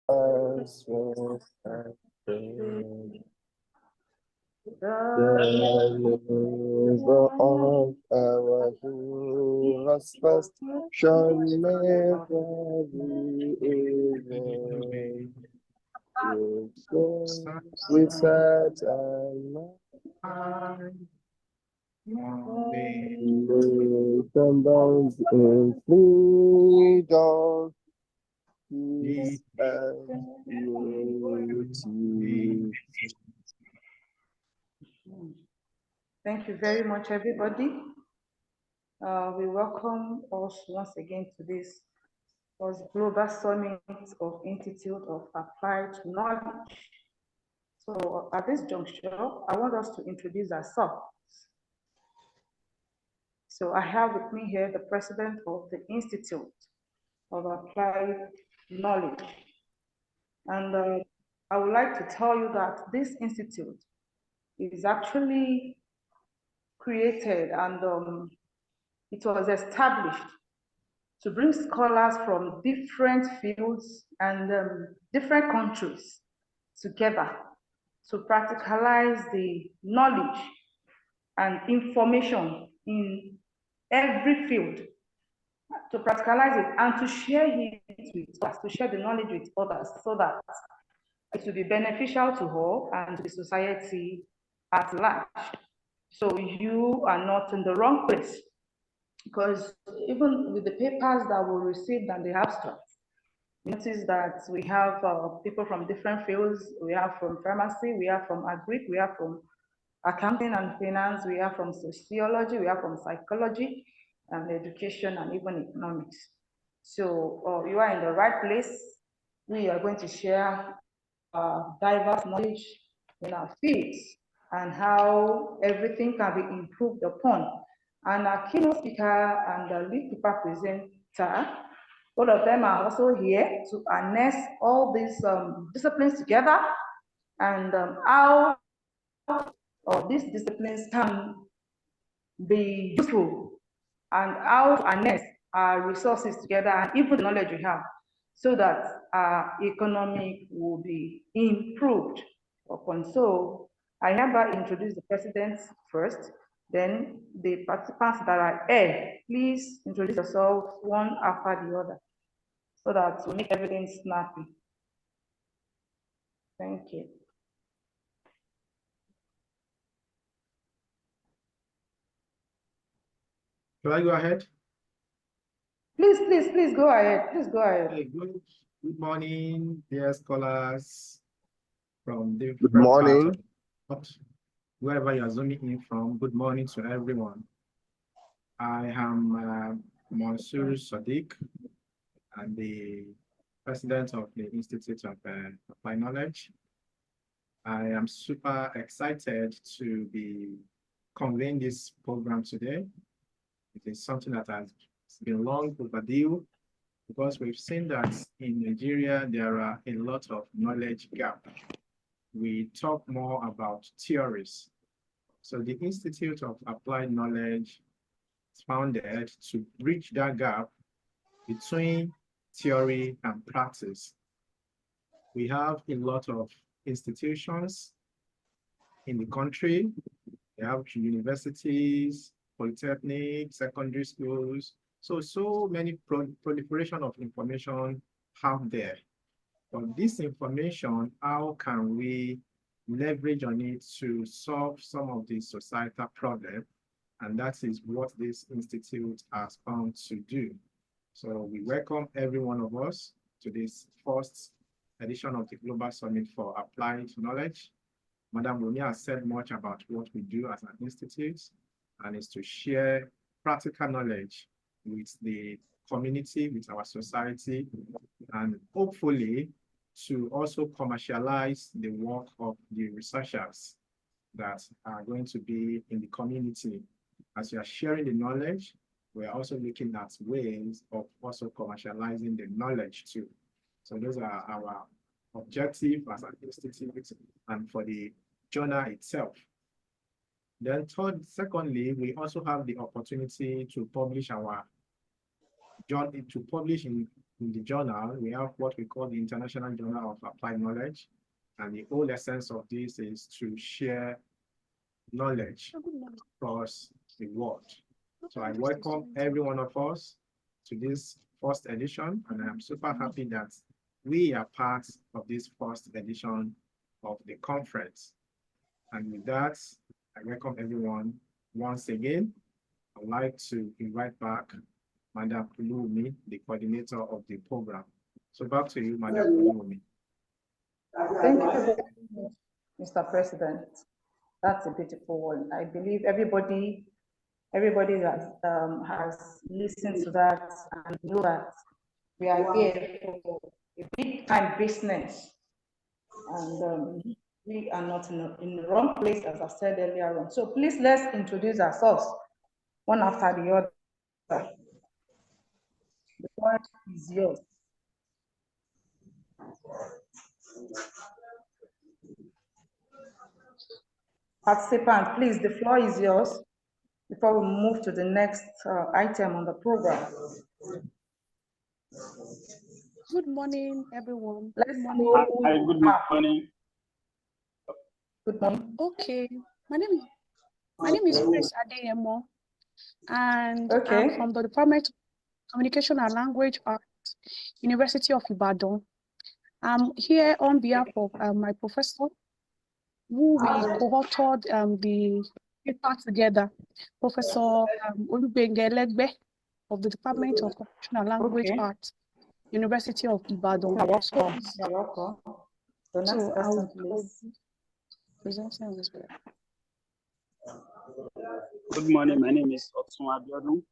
as well as the labor of our heroes first shall never be in vain. We set and some bounds in freedom, peace and unity. Thank you very much, everybody. We welcome us once again to this was Global Summit of Institute of Applied Knowledge. So at this juncture, I want us to introduce ourselves. So I have with me here the president of the Institute of Applied Knowledge. And I would like to tell you that this institute is actually created and it was established to bring scholars from different fields and different countries together to practicalize the knowledge and information in every field, to practicalize it and to share it with us, to share the knowledge with others so that it will be beneficial to all and to the society at large. So you are not in the wrong place, because even with the papers that were received and the abstracts, notice that we have people from different fields. We have from pharmacy, we have from agri, we have from accounting and finance, we have from sociology, we have from psychology and education and even economics. So you are in the right place. We are going to share diverse knowledge in our fields and how everything can be improved upon. And our keynote speaker and the lead paper presenter, all of them are also here to harness all these disciplines together and how these disciplines can be useful and how to harness our resources together and even the knowledge we have so that our economy will be improved upon. So I hereby introduce the president first, then the participants that are here, please introduce yourselves one after the other so that we make everything snappy. Thank you. Shall I go ahead? Please go ahead. Please go ahead. Hey, good morning, dear scholars from different Good morning. parts of wherever you are zooming in from. Good morning to everyone. I am Mansour Sadiq. I'm the president of the Institute of Applied Knowledge. I am super excited to be convening this program today. It is something that has been long overdue because we've seen that in Nigeria, there are a lot of knowledge gap. We talk more about theories. So the Institute of Applied Knowledge is founded to bridge that gap between theory and practice. We have a lot of institutions in the country. We have universities, polytechnics, secondary schools. So many proliferation of information out there. But this information, how can we leverage on it to solve some of the societal problems? And that is what this institute has found to do. So we welcome every one of us to this first edition of the Global Summit for Applied Knowledge. Madam Rumi has said much about what we do as an institute, and is to share practical knowledge with the community, with our society, and hopefully to also commercialize the work of the researchers that are going to be in the community. As we are sharing the knowledge, we are also looking at ways of also commercializing the knowledge too. So those are our objectives as an institute and for the journal itself. Then secondly, we also have the opportunity to publish our journal, to publish in in the journal, we have what we call the International Journal of Applied Knowledge. And the whole essence of this is to share knowledge across the world. So I welcome every one of us to this first edition, and I'm super happy that we are part of this first edition of the conference. And with that, I welcome everyone once again. I'd like to invite back Madam Kulumi, the coordinator of the program. So back to you, Madam Kulumi. Thank you very much, Mr. President. That's a beautiful one. I believe everybody that has listened to that and know that we are here for a big time business, and we are not in the wrong place, as I said earlier on. So please, let's introduce ourselves one after the other. The floor is yours. Participant, please, the floor is yours before we move to the next item on the program. Good morning, everyone. Let's morning. know. Hi, good morning. Good morning. Okay, my name is Chris Adeyemo, and Okay. I'm from the Department of Communication and Language Arts, University of Ibadan. I'm here on behalf of my professor, who we co-authored the paper together, Professor Olubenge Legbe of the Department of Communication and Language Arts, University of Ibadan. You're welcome. You're welcome. The next person, please. Presenting this way. Good morning. My name is Otsun Abiodun.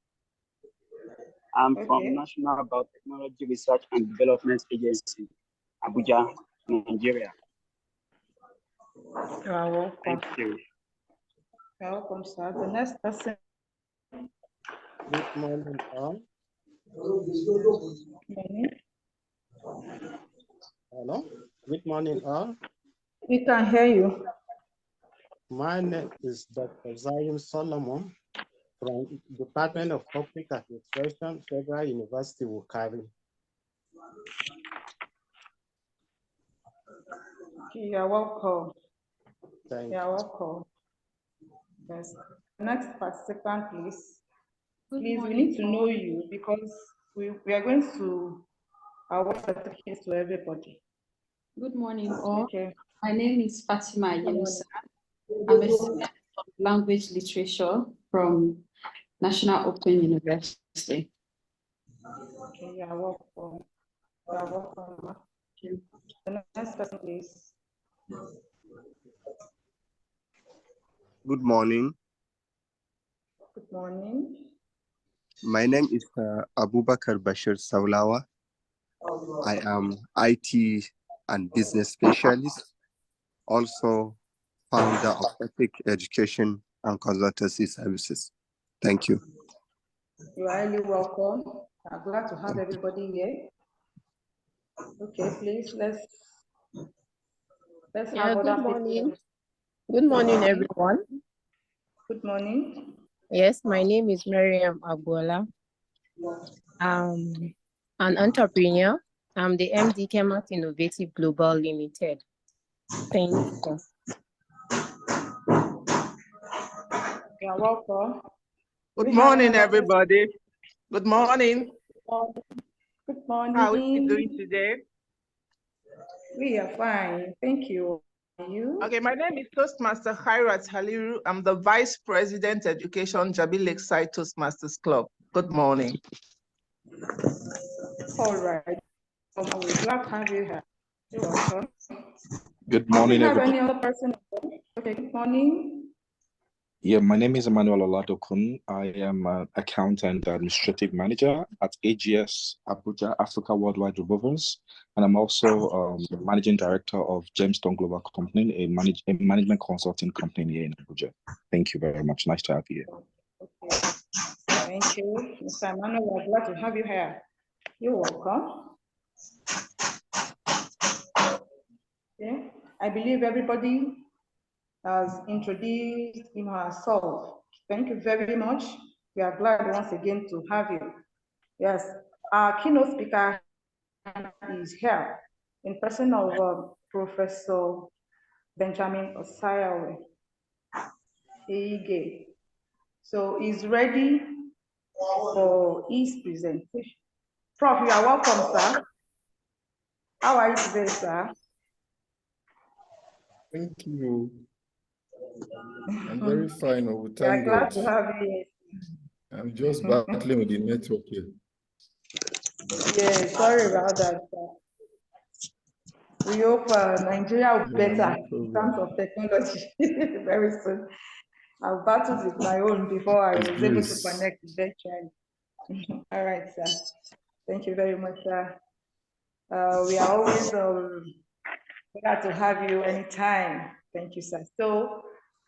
I'm Okay. from National Biotechnology Research and Development Agency, Abuja, Nigeria. You're welcome. Thank you. You're welcome, sir. The next person. Good morning, all. Morning. Hello. Good morning, all. We can hear you. My name is Dr. Zayim Solomon from Department of Public Administration, Federal University, Wukari. You're welcome. Thank You're you. welcome. Yes. Next participant, please. Good Please, we morning, need to know all. you because we are going to award certificates to everybody. Good morning, all. Okay. My name is Fatima Yenusa. I'm a student of language literature from National Open University. Okay, you're welcome. You're welcome. The next person, please. Good morning. Good morning. My name is Abubakar Bashir Saulawa. I am IT and business specialist, also founder of Epic Education and Consultancy Services. Thank you. You are highly welcome. I'm glad to have everybody here. Okay, please, let's have good other morning. people. Good morning, everyone. Good morning. Yes, my name is Miriam Abuola. I'm an entrepreneur. I'm the MD Kemat Innovative Global Limited. Thank you. You're welcome. Good morning, everybody. Good morning. Good morning. How are we doing today? We are fine. Thank you. You? Okay, my name is Toastmaster Khairat Haliru. I'm the Vice President Education, Jabi Lakeside Toastmasters Club. Good morning. All right. We're glad to have you here. You're welcome. Good morning, Do you have everybody. any other person? Okay, good morning. Yeah, my name is Emmanuel Oladokun. I am an accountant and administrative manager at AGS Abuja Africa Worldwide Revolvers, and I'm also the managing director of Gemstone Global Company, a management consulting company here in Abuja. Thank you very much. Nice to have you here. Okay. Thank you, Mr. Emmanuel. We're glad to have you here. You're welcome. Okay. I believe everybody has introduced him or herself. Thank you very much. We are glad once again to have you. Yes, our keynote speaker is here in person of Professor Benjamin Osayawe Eige. So he's ready for his presentation. Prof, you are welcome, sir. How are you today, sir? Thank you. I'm very fine. Oh, We are thank glad God. to have you. I'm just battling with the network here. Yeah, sorry about that, sir. We hope Nigeria will be better in terms of technology very soon. I've battled with my own before I was able to connect virtually. All right, sir. Thank you very much, sir. We are always glad to have you anytime. Thank you, sir. So,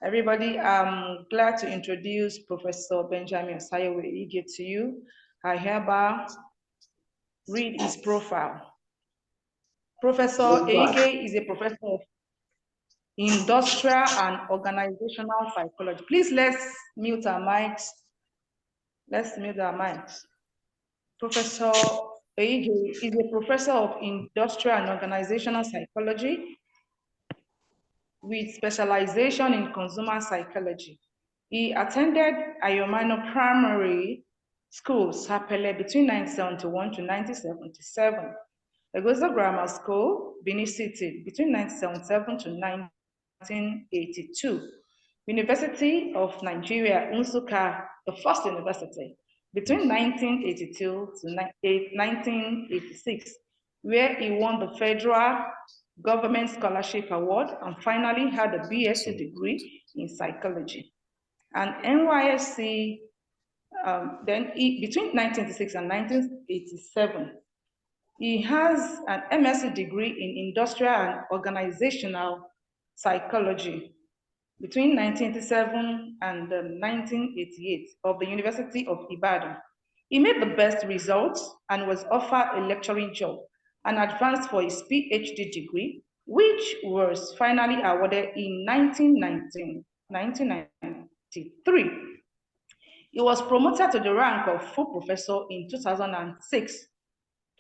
everybody, I'm glad to introduce Professor Benjamin Osayawe Eige to you. I hereby read his profile. Professor Eige is a professor of industrial and organizational psychology. Please let's mute our mics. Let's mute our mics. Professor Eige is a professor of industrial and organizational psychology with specialization in consumer psychology. He attended Ayomino Primary School, Sapele, between 1971 to 1977. Egozo Grammar School, Benin City, between 1977 to 1982. University of Nigeria, Nsukka, the first university, between 1982 to 1986, where he won the Federal Government Scholarship Award and finally had a BSc degree in psychology. And NYSC, between 1986 and 1987, he has an MSc degree in industrial and organizational psychology between 1987 and 1988 of the University of Ibadan. He made the best results and was offered a lecturing job and advanced for his PhD degree, which was finally awarded in 1993. He was promoted to the rank of full professor in 2006.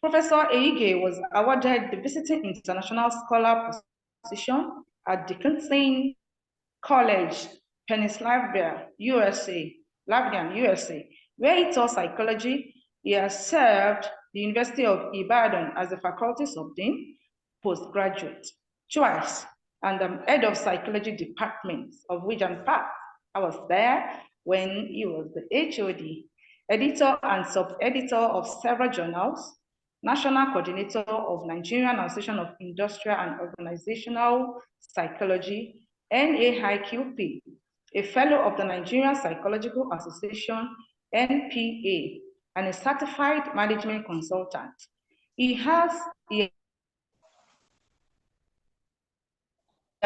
Professor Eige was awarded the Visiting International Scholar position at Dickinson College, Pennsylvania, USA, where he taught psychology. He has served the University of Ibadan as a faculty subdean, postgraduate, twice, and I'm head of psychology departments, of which I'm part. I was there when he was the HOD, editor and sub-editor of several journals, national coordinator of Nigerian Association of Industrial and Organizational Psychology, NAIQP, a fellow of the Nigerian Psychological Association, NPA, and a certified management consultant. He has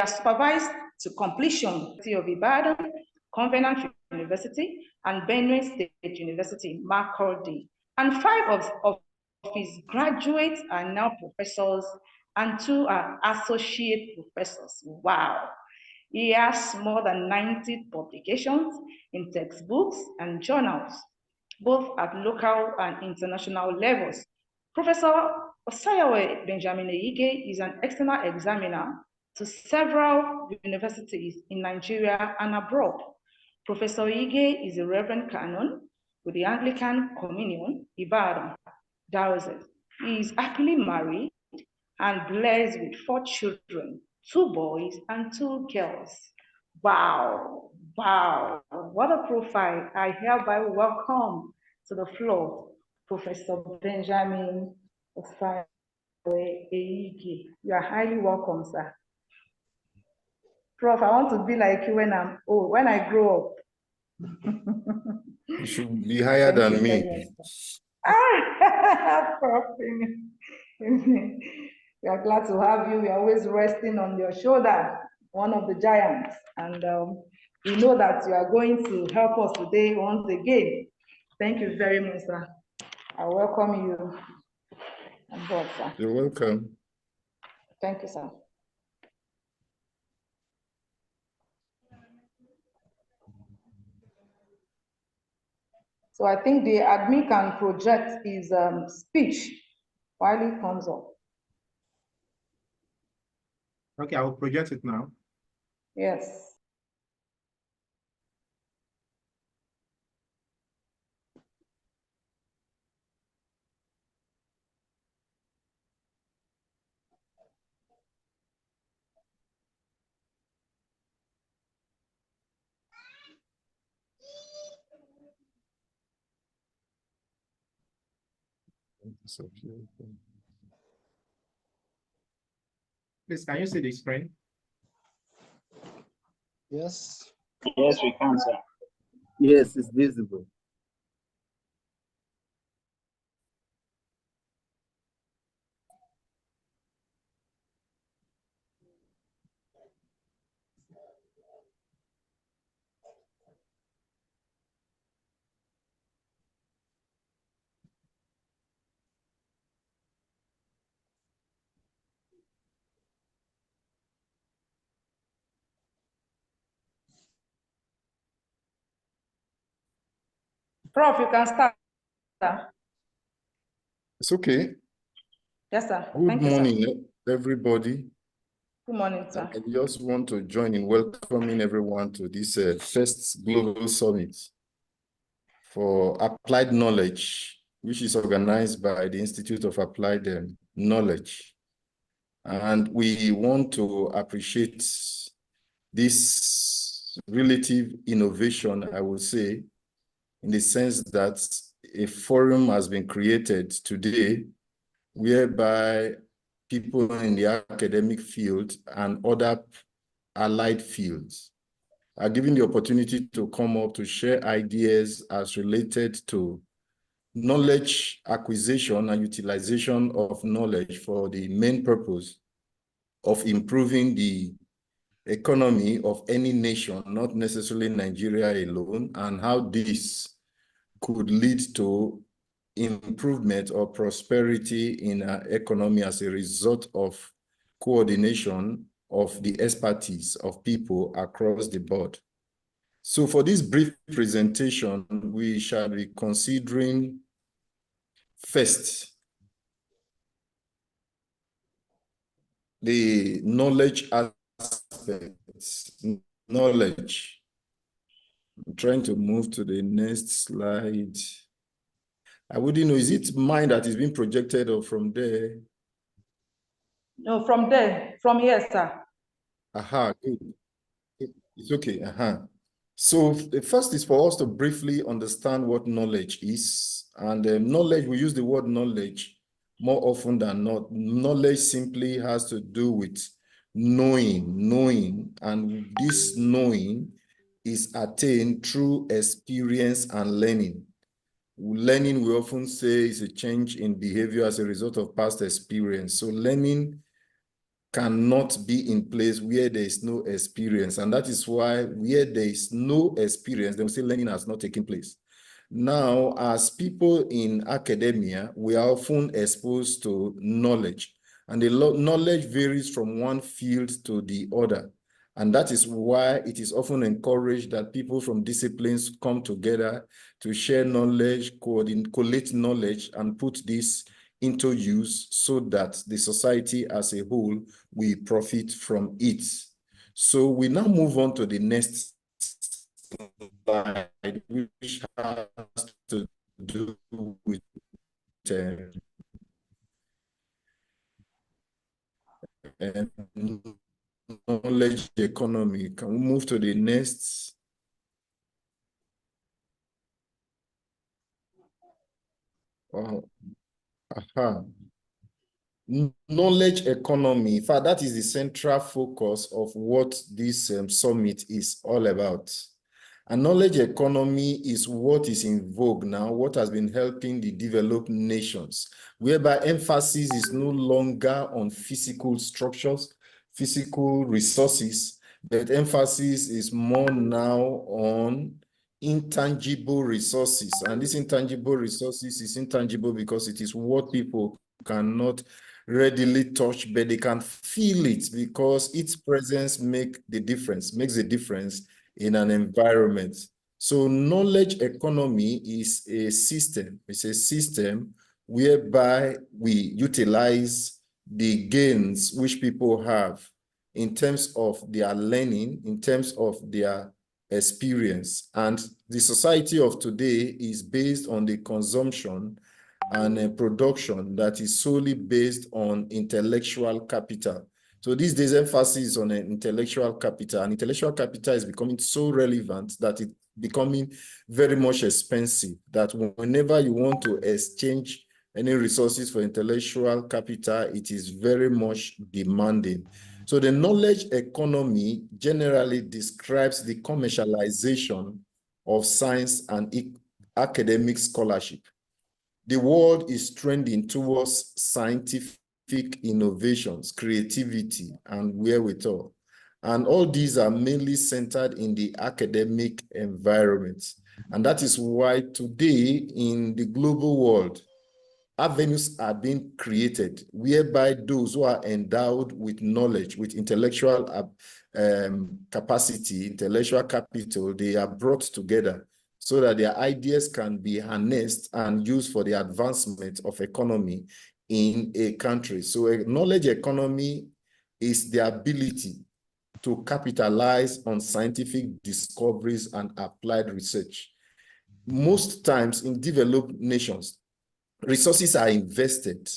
supervised to completion University of Ibadan, Covenant University, and Benue State University, Makurdi. And 5 of his graduates are now professors, and 2 are associate professors. Wow. He has more than 90 publications in textbooks and journals, both at local and international levels. Professor Osayawe Benjamin Eige is an external examiner to several universities in Nigeria and abroad. Professor Eige is a Reverend Canon with the Anglican Communion, Ibadan, Diocese. He is happily married and blessed with 4 children, 2 boys and 2 girls. Wow, wow, what a profile. I hereby welcome to the floor Professor Benjamin Osayawe Eige. You are highly welcome, sir. Prof, I want to be like you when I'm old, when I grow up. You should be higher than me. Prof, we are glad to have you. We are always resting on your shoulder, one of the giants. And we know that you are going to help us today once again. Thank you very much, sir. I welcome you on board, sir. You're welcome. Thank you, sir. So I think the admin can project his speech while it comes up. Okay, I will project it now. Yes. Please, can you see the screen? Yes. Yes, we can, sir. Yes, it's visible. Prof, you can start. Sir. It's okay. Yes, sir. Good Thank you, morning, sir. everybody. Good morning, sir. I just want to join in welcoming everyone to this first Global Summit for Applied Knowledge, which is organized by the Institute of Applied Knowledge. And we want to appreciate this relative innovation, I would say, in the sense that a forum has been created today whereby people in the academic field and other allied fields are given the opportunity to come up to share ideas as related to knowledge acquisition and utilization of knowledge for the main purpose of improving the economy of any nation, not necessarily Nigeria alone, and how this could lead to improvement or prosperity in our economy as a result of coordination of the expertise of people across the board. So for this brief presentation, we shall be considering first the knowledge aspects, knowledge. I'm trying to move to the next slide. I wouldn't know, is it mine that is being projected or from there? No, from there, from here, sir. Aha, good. It's okay. So the first is for us to briefly understand what knowledge is. And knowledge, we use the word knowledge more often than not. Knowledge simply has to do with knowing, and this knowing is attained through experience and learning. Learning, we often say, is a change in behavior as a result of past experience. So learning cannot be in place where there is no experience. And that is why where there is no experience, they will say learning has not taken place. Now, as people in academia, we are often exposed to knowledge, and the knowledge varies from one field to the other. And that is why it is often encouraged that people from disciplines come together to share knowledge, collate knowledge, and put this into use so that the society as a whole will profit from it. So we now move on to the next slide, which has to do with knowledge economy. Can we move to the next? Knowledge economy. In fact, that is the central focus of what this summit is all about. A knowledge economy is what is in vogue now, what has been helping the developed nations, whereby emphasis is no longer on physical structures, physical resources, but emphasis is more now on intangible resources. And this intangible resources is intangible because it is what people cannot readily touch, but they can feel it because its presence makes the difference in an environment. So knowledge economy is a system. It's a system whereby we utilize the gains which people have in terms of their learning, in terms of their experience. And the society of today is based on the consumption and a production that is solely based on intellectual capital. So these days, emphasis on intellectual capital, and intellectual capital is becoming so relevant that it's becoming very much expensive, that whenever you want to exchange any resources for intellectual capital, it is very much demanding. So the knowledge economy generally describes the commercialization of science and academic scholarship. The world is trending towards scientific innovations, creativity, and wherewithal. And all these are mainly centered in the academic environment. And that is why today in the global world, avenues are being created whereby those who are endowed with knowledge, with intellectual capacity, intellectual capital, they are brought together so that their ideas can be harnessed and used for the advancement of economy in a country. So a knowledge economy is the ability to capitalize on scientific discoveries and applied research. Most times in developed nations, resources are invested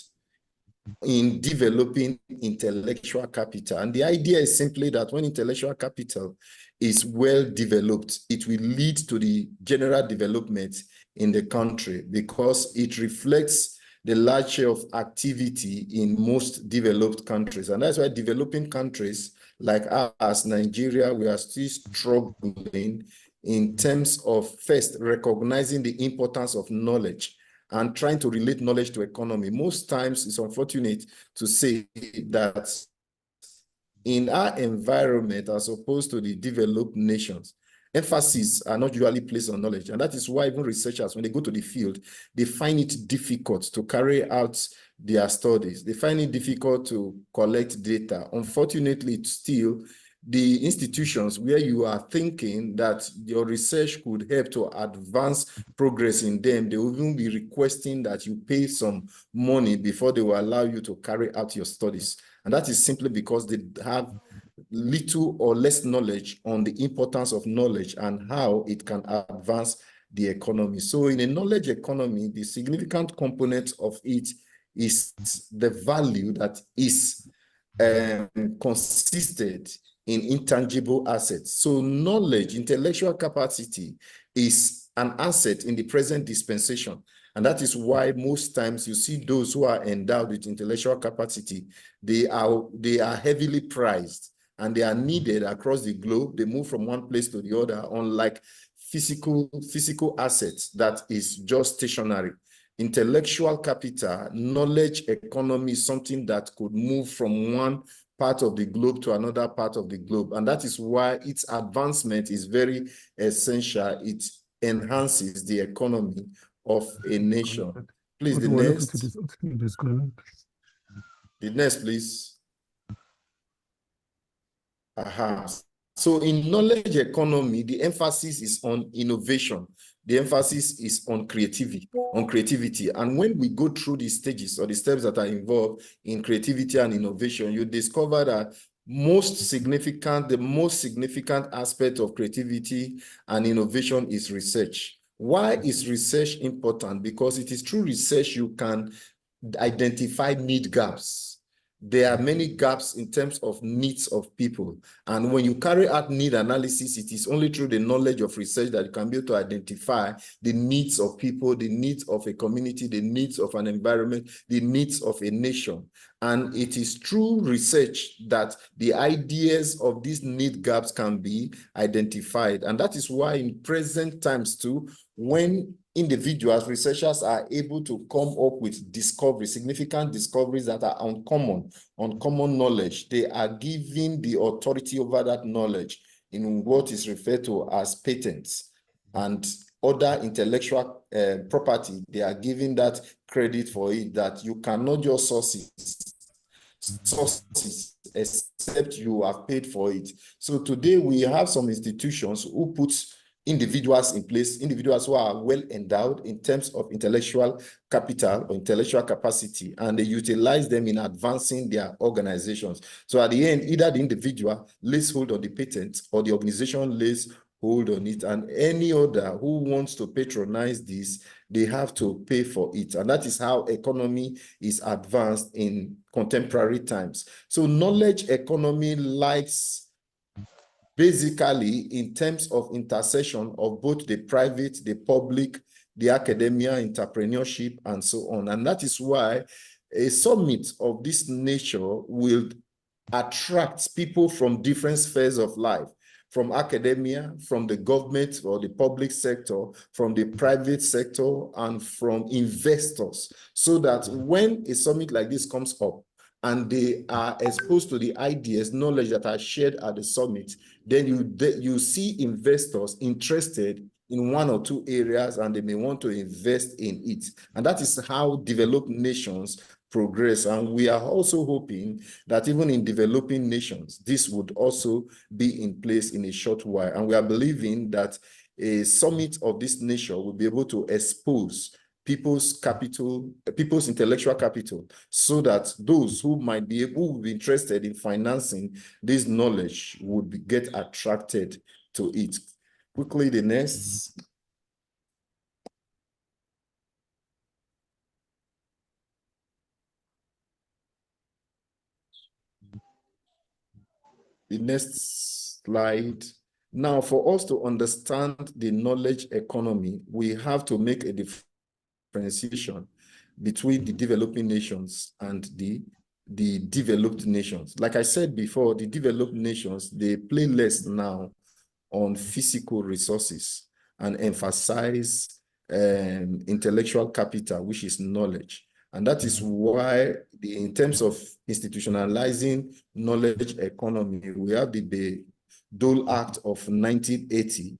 in developing intellectual capital. And the idea is simply that when intellectual capital is well developed, it will lead to the general development in the country because it reflects the large share of activity in most developed countries. And that's why developing countries like us, Nigeria, we are still struggling in terms of first recognizing the importance of knowledge and trying to relate knowledge to economy. Most times it's unfortunate to say that in our environment, as opposed to the developed nations, emphasis are not usually placed on knowledge. And that is why even researchers, when they go to the field, they find it difficult to carry out their studies. They find it difficult to collect data. Unfortunately, it's still the institutions where you are thinking that your research could help to advance progress in them, they will even be requesting that you pay some money before they will allow you to carry out your studies. And that is simply because they have little or less knowledge on the importance of knowledge and how it can advance the economy. So in a knowledge economy, the significant component of it is the value that is consisted in intangible assets. So knowledge, intellectual capacity is an asset in the present dispensation. And that is why most times you see those who are endowed with intellectual capacity, they are heavily prized and they are needed across the globe. They move from one place to the other, unlike physical assets that is just stationary. Intellectual capital, knowledge economy is something that could move from one part of the globe to another part of the globe. And that is why its advancement is very essential. It enhances the economy of a nation. Please, the next. The next, please. So in knowledge economy, the emphasis is on innovation. The emphasis is on creativity. And when we go through the stages or the steps that are involved in creativity and innovation, you discover that the most significant aspect of creativity and innovation is research. Why is research important? Because it is through research you can identify need gaps. There are many gaps in terms of needs of people. And when you carry out need analysis, it is only through the knowledge of research that you can be able to identify the needs of people, the needs of a community, the needs of an environment, the needs of a nation. And it is through research that the ideas of these need gaps can be identified. And that is why in present times too, when individuals, researchers are able to come up with discoveries, significant discoveries that are uncommon knowledge, they are given the authority over that knowledge in what is referred to as patents and other intellectual property. They are given that credit for it, that you cannot just sources except you have paid for it. So today we have some institutions who put individuals in place, individuals who are well endowed in terms of intellectual capital or intellectual capacity, and they utilize them in advancing their organizations. So at the end, either the individual lays hold on the patent or the organization lays hold on it, and any other who wants to patronize this, they have to pay for it. And that is how economy is advanced in contemporary times. So knowledge economy likes basically in terms of intersection of both the private, the public, the academia, entrepreneurship, and so on. And that is why a summit of this nature will attract people from different spheres of life, from academia, from the government or the public sector, from the private sector, and from investors, so that when a summit like this comes up and they are exposed to the ideas, knowledge that are shared at the summit, then you see investors interested in one or two areas and they may want to invest in it. And that is how developed nations progress. And we are also hoping that even in developing nations, this would also be in place in a short while. And we are believing that a summit of this nature will be able to expose people's capital, people's intellectual capital, so that those who might be interested in financing this knowledge would get attracted to it. Quickly, the next. The next slide. Now, for us to understand the knowledge economy, we have to make a differentiation between the developing nations and the developed nations. Like I said before, the developed nations, they play less now on physical resources and emphasize intellectual capital, which is knowledge. And that is why, in terms of institutionalizing knowledge economy, we have the Dole Act of 1980,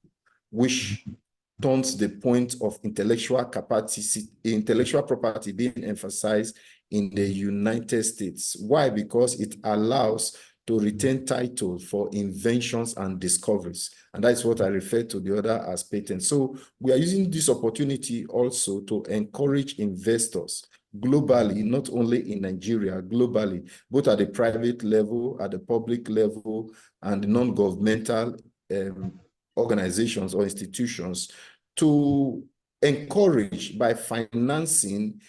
which turns the point of intellectual property being emphasized in the United States. Why? Because it allows to retain title for inventions and discoveries. And that's what I refer to the other as patents. So we are using this opportunity also to encourage investors globally, not only in Nigeria, globally, both at the private level, at the public level, and the non-governmental organizations or institutions, to encourage by financing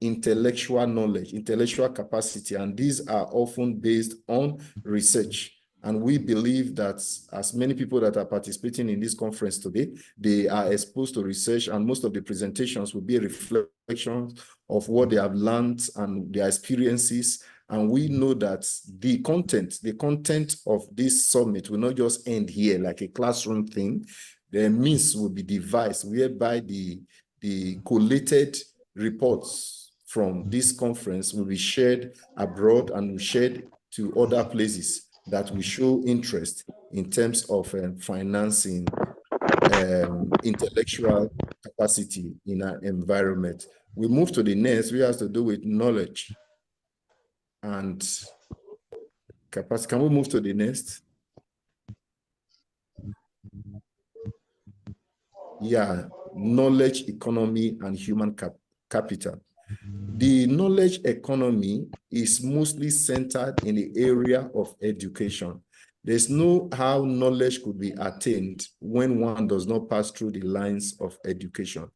intellectual knowledge, intellectual capacity, and these are often based on research. And we believe that as many people that are participating in this conference today, they are exposed to research, and most of the presentations will be a reflection of what they have learned and their experiences. And we know that the content of this summit will not just end here like a classroom thing. The means will be devised whereby the collated reports from this conference will be shared abroad and will shared to other places that will show interest in terms of financing intellectual capacity in our environment. We move to the next, which has to do with knowledge and capacity. Can we move to the next? Yeah, knowledge economy and human capital. The knowledge economy is mostly centered in the area of education. There's no how knowledge could be attained when one does not pass through the lines of education.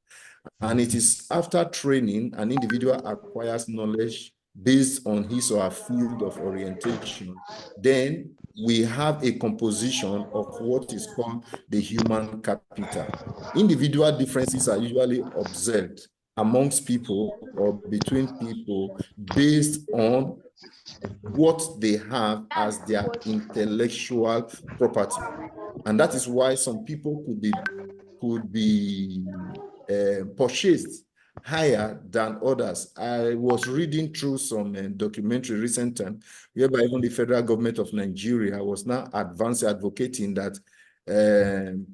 And it is after training, an individual acquires knowledge based on his or her field of orientation. Then we have a composition of what is called the human capital. Individual differences are usually observed amongst people or between people based on what they have as their intellectual property. And that is why some people could be purchased higher than others. I was reading through some documentary recent time, whereby even the federal government of Nigeria was now advocating that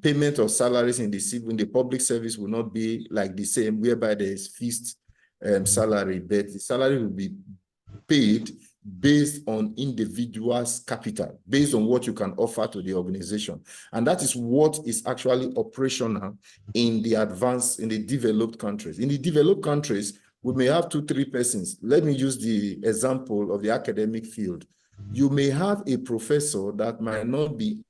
payment of salaries in the public service will not be like the same, whereby there is fixed salary, but the salary will be paid based on individuals' capital, based on what you can offer to the organization. And that is what is actually operational in the developed countries. In the developed countries, we may have 2-3 persons. Let me use the example of the academic field. You may have a professor that might not be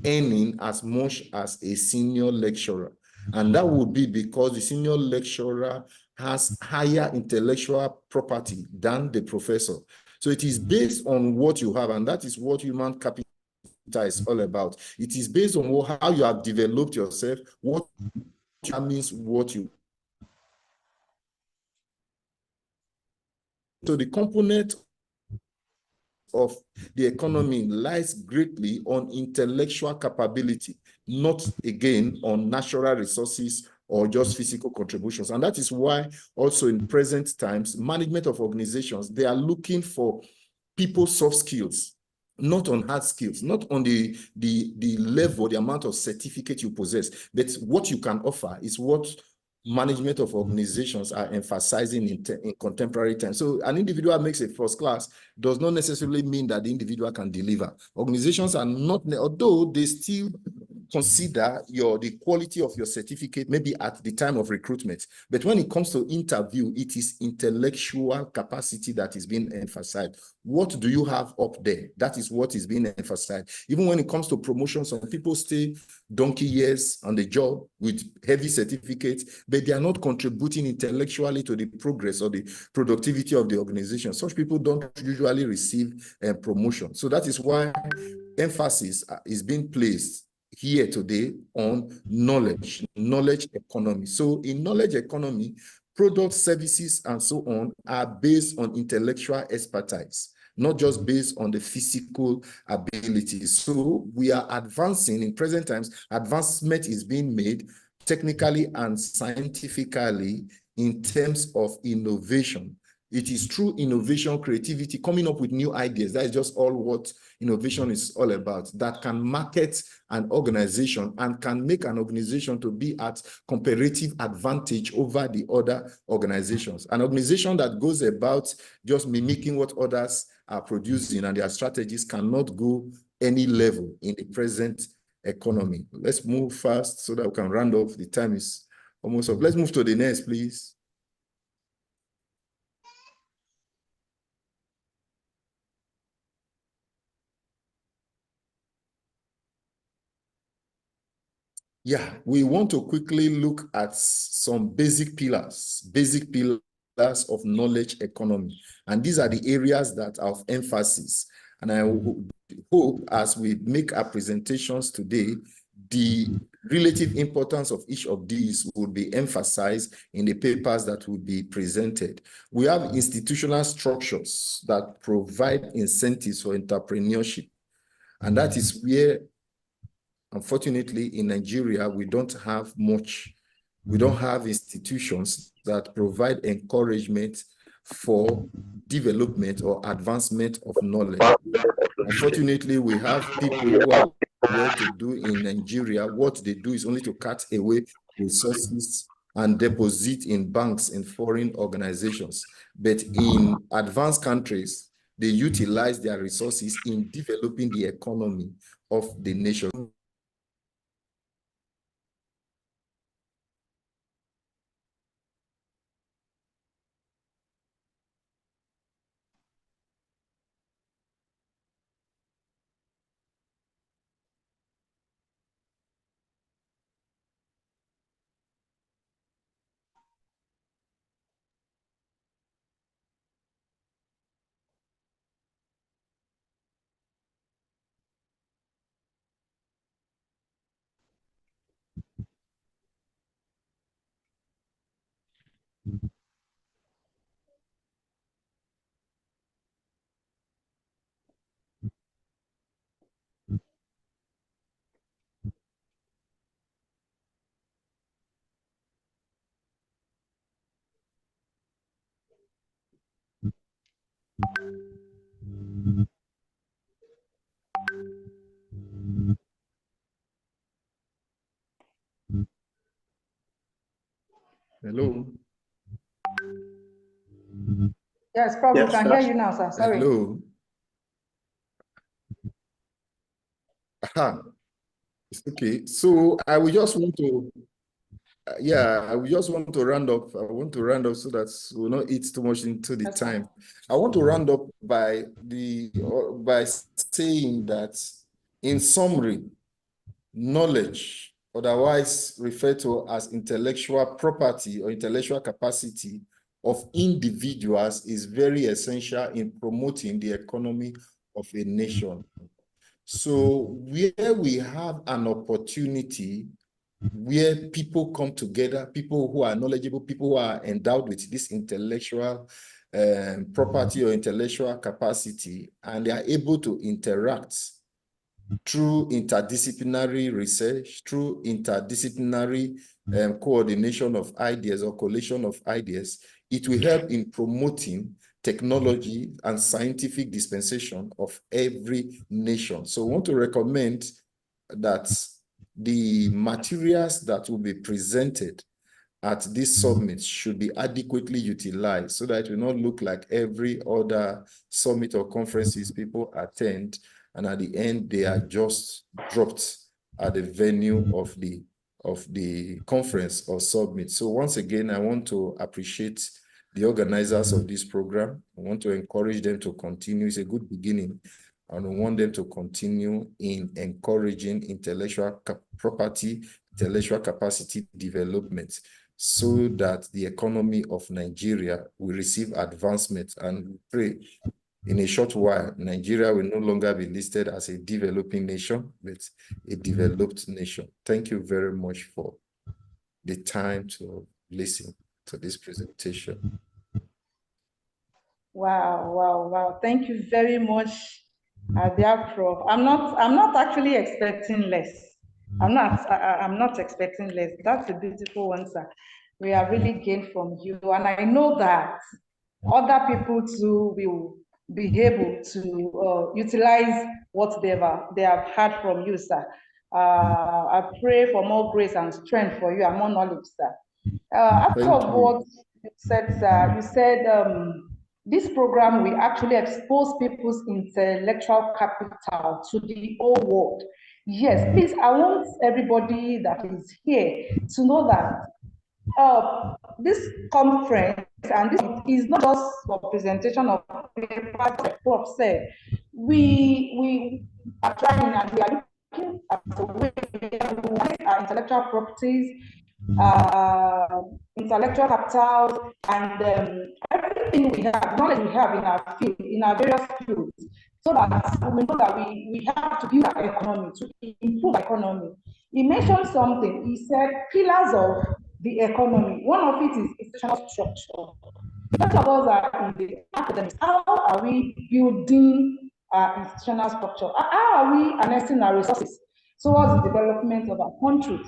earning as much as a senior lecturer. And that would be because the senior lecturer has higher intellectual property than the professor. So it is based on what you have, and that is what human capital is all about. It is based on how you have developed yourself, what means what you. So the component of the economy lies greatly on intellectual capability, not again on natural resources or just physical contributions. And that is why also in present times, management of organizations, they are looking for people's soft skills, not on hard skills, not on the level, the amount of certificate you possess, but what you can offer is what management of organizations are emphasizing in contemporary times. So an individual makes a first class does not necessarily mean that the individual can deliver. Organizations are not, although they still consider the quality of your certificate maybe at the time of recruitment. But when it comes to interview, it is intellectual capacity that is being emphasized. What do you have up there? That is what is being emphasized. Even when it comes to promotion, some people stay donkey years on the job with heavy certificates, but they are not contributing intellectually to the progress or the productivity of the organization. Such people don't usually receive promotion. So that is why emphasis is being placed here today on knowledge economy. So in knowledge economy, products, services, and so on are based on intellectual expertise, not just based on the physical abilities. So we are advancing in present times, advancement is being made technically and scientifically in terms of innovation. It is through innovation, creativity, coming up with new ideas. That is just all what innovation is all about, that can market an organization and can make an organization to be at comparative advantage over the other organizations. An organization that goes about just mimicking what others are producing and their strategies cannot go any level in the present economy. Let's move fast so that we can round off. The time is almost up. Let's move to the next, please. Yeah, we want to quickly look at some basic pillars of knowledge economy. And these are the areas that are of emphasis. And I hope as we make our presentations today, the relative importance of each of these will be emphasized in the papers that will be presented. We have institutional structures that provide incentives for entrepreneurship. And that is where, unfortunately, in Nigeria, we don't have much. We don't have institutions that provide encouragement for development or advancement of knowledge. Unfortunately, we have people who are well to do in Nigeria. What they do is only to cut away resources and deposit in banks in foreign organizations. But in advanced countries, they utilize their resources in developing the economy of the nation. Hello. Yes, probably Yes, can sir. hear you now, sir. Sorry. Hello. Aha. It's okay. So I will just want to, I will just want to round up. I want to round up so that we'll not eat too much into the Yes, time. I want to round up by saying that, in summary, knowledge, otherwise referred to as intellectual property or intellectual capacity of individuals, is very essential in promoting the economy of a nation. So where we have an opportunity where people come together, people who are knowledgeable, people who are endowed with this intellectual property or intellectual capacity, and they are able to interact through interdisciplinary research, through interdisciplinary coordination of ideas or collation of ideas, it will help in promoting technology and scientific dispensation of every nation. So I want to recommend that the materials that will be presented at this summit should be adequately utilized so that it will not look like every other summit or conferences people attend, and at the end they are just dropped at the venue of the conference or summit. So once again, I want to appreciate the organizers of this program. I want to encourage them to continue. It's a good beginning, and I want them to continue in encouraging intellectual property, intellectual capacity development, so that the economy of Nigeria will receive advancement. And we pray in a short while, Nigeria will no longer be listed as a developing nation, but a developed nation. Thank you very much for the time to listen to this presentation. Wow, wow, wow. Thank you very much, dear Prof. I'm not actually expecting less. I'm not expecting less. That's a beautiful one, sir. We are really gained from you. And I know that other people too will be able to utilize what they have heard from you, sir. I pray for more grace and strength for you and more knowledge, sir. After what you said, sir, you said this program will actually expose people's intellectual capital to the whole world. Yes, please, I want everybody that is here to know that this conference and this is not just for presentation of papers, like Prof said. We are trying and we are looking at the way we want our intellectual properties, intellectual capital, and everything we have, knowledge we have in our field, in our various fields, so that we know that we have to build our economy, to improve our economy. He mentioned something. He said pillars of the economy. One of it is institutional structure. Most of us are in the academics. How are we building our institutional structure? How are we harnessing our resources towards the development of our countries?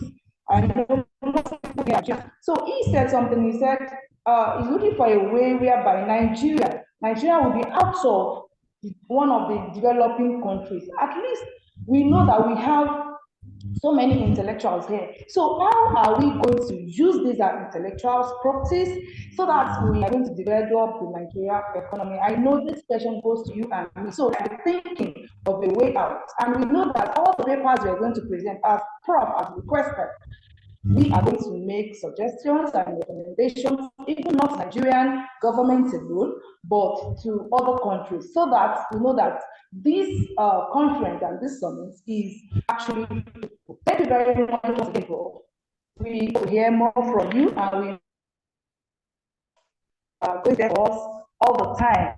So he said something. He said he's looking for a way whereby Nigeria will be out of one of the developing countries. At least we know that we have so many intellectuals here. So how are we going to use these intellectuals properties so that we are going to develop the Nigeria economy? I know this question goes to you and me. So we're thinking of a way out. And we know that all the papers we are going to present as Prof as requested, we are going to make suggestions and recommendations, even not Nigerian government alone, but to other countries, so that we know that this conference and this summit is actually. Thank you very much, people. We will hear more from you, and we are going to us all the time.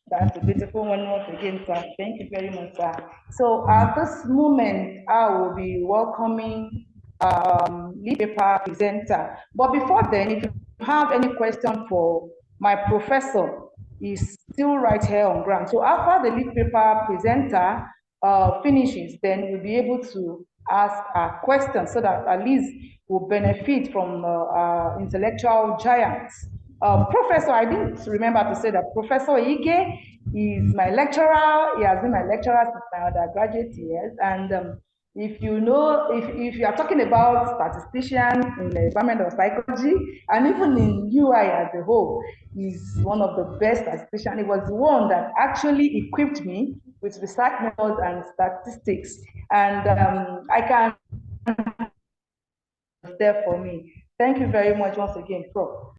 That's a beautiful one once again, sir. Thank you very much, sir. So at this moment, I will be welcoming lead paper presenter. But before then, if you have any question for my professor, he's still right here on ground. So after the lead paper presenter finishes, then we'll be able to ask a question so that at least we'll benefit from intellectual giants. Professor, I didn't remember to say that Professor Ige is my lecturer. He has been my lecturer since my undergraduate years, and If you know, if you are talking about statistician in the Department of Psychology, and even in UI as a whole, he's one of the best statisticians. He was the one that actually equipped me with research methods and statistics. And I can there for me. Thank you very much once again, Prof.